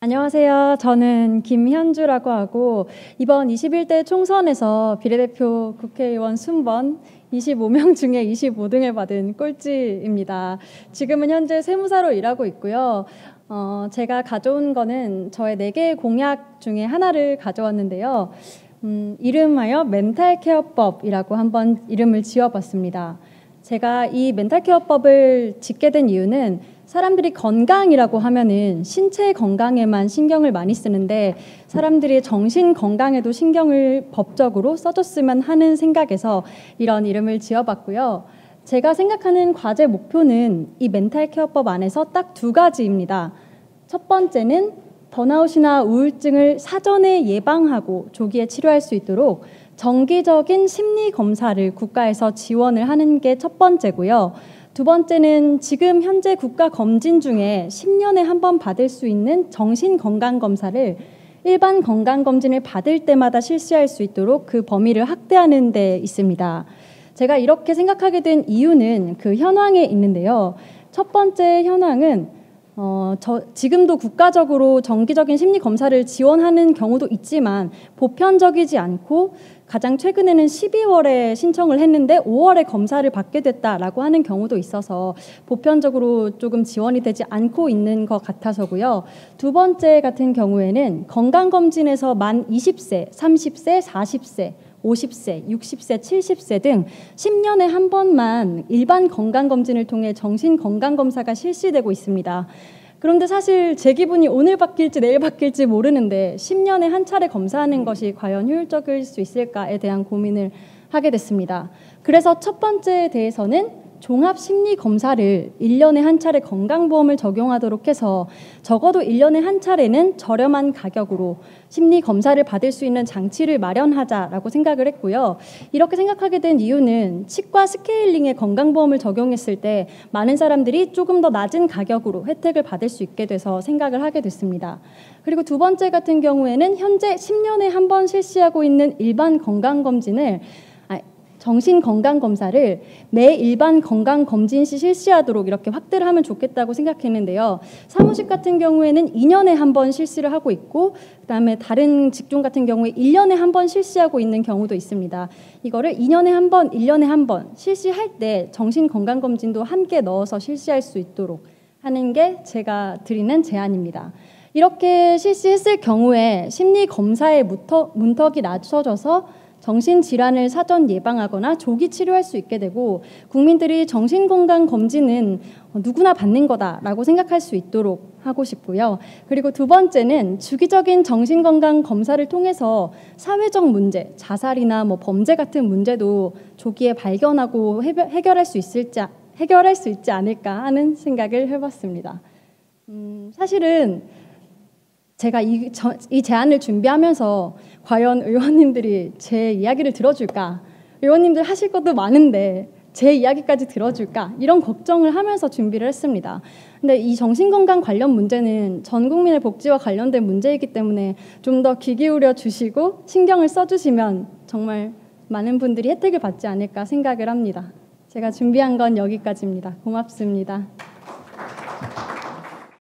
안녕하세요. 저는 김현주라고 하고 이번 21대 총선에서 비례대표 국회의원 순번 25명 중에 25등을 받은 꼴찌입니다. 지금은 현재 세무사로 일하고 있고요. 제가 가져온 거는 저의 4개의 공약 중에 하나를 가져왔는데요. 이름하여 멘탈케어법이라고 한번 이름을 지어봤습니다. 제가 이 멘탈케어법을 짓게 된 이유는 사람들이 건강이라고 하면은 신체 건강에만 신경을 많이 쓰는데 사람들이 정신 건강에도 신경을 법적으로 써줬으면 하는 생각에서 이런 이름을 지어봤고요. 제가 생각하는 과제 목표는 이 멘탈케어법 안에서 딱 2가지입니다. 첫 번째는 번아웃이나 우울증을 사전에 예방하고 조기에 치료할 수 있도록 정기적인 심리 검사를 국가에서 지원을 하는 게 첫 번째고요. 2번째는 지금 현재 국가 검진 중에 10년에 한 번 받을 수 있는 정신건강검사를 일반 건강검진을 받을 때마다 실시할 수 있도록 그 범위를 확대하는 데 있습니다. 제가 이렇게 생각하게 된 이유는 그 현황에 있는데요. 첫 번째 현황은 지금도 국가적으로 정기적인 심리검사를 지원하는 경우도 있지만 보편적이지 않고 가장 최근에는 12월에 신청을 했는데 5월에 검사를 받게 됐다라고 하는 경우도 있어서 보편적으로 조금 지원이 되지 않고 있는 것 같아서고요. 2번째 같은 경우에는 건강검진에서 만 20세, 30세, 40세, 50세, 60세, 70세 등 10년에 한 번만 일반 건강검진을 통해 정신건강검사가 실시되고 있습니다. 그런데 사실 제 기분이 오늘 바뀔지 내일 바뀔지 모르는데 10년에 한 차례 검사하는 것이 과연 효율적일 수 있을까에 대한 고민을 하게 됐습니다. 그래서 첫 번째에 대해서는 종합심리검사를 1년에 한 차례 건강보험을 적용하도록 해서 적어도 1년에 한 차례는 저렴한 가격으로 심리검사를 받을 수 있는 장치를 마련하자라고 생각을 했고요. 이렇게 생각하게 된 이유는 치과 스케일링에 건강보험을 적용했을 때 많은 사람들이 조금 더 낮은 가격으로 혜택을 받을 수 있게 돼서 생각을 하게 됐습니다. 그리고 2번째 같은 경우에는 현재 10년에 한 번 실시하고 있는 일반 건강검진을 정신건강검사를 매 일반 건강검진 시 실시하도록 이렇게 확대를 하면 좋겠다고 생각했는데요. 사무직 같은 경우에는 2년에 한 번 실시를 하고 있고 그다음에 다른 직종 같은 경우에 1년에 한 번 실시하고 있는 경우도 있습니다. 이거를 2년에 한 번, 1년에 한 번 실시할 때 정신건강검진도 함께 넣어서 실시할 수 있도록 하는 게 제가 드리는 제안입니다. 이렇게 실시했을 경우에 심리검사의 문턱이 낮춰져서 정신질환을 사전 예방하거나 조기 치료할 수 있게 되고 국민들이 정신건강검진은 누구나 받는 거다라고 생각할 수 있도록 하고 싶고요. 그리고 2번째는 주기적인 정신건강검사를 통해서 사회적 문제, 자살이나 범죄 같은 문제도 조기에 발견하고 해결할 수 있지 않을까 하는 생각을 해봤습니다. 사실은 제가 이 제안을 준비하면서 과연 의원님들이 제 이야기를 들어줄까? 의원님들 하실 것도 많은데 제 이야기까지 들어줄까? 이런 걱정을 하면서 준비를 했습니다. 근데 이 정신건강 관련 문제는 전 국민의 복지와 관련된 문제이기 때문에 좀 더 귀 기울여 주시고 신경을 써주시면 정말 많은 분들이 혜택을 받지 않을까 생각을 합니다. 제가 준비한 건 여기까지입니다. 고맙습니다.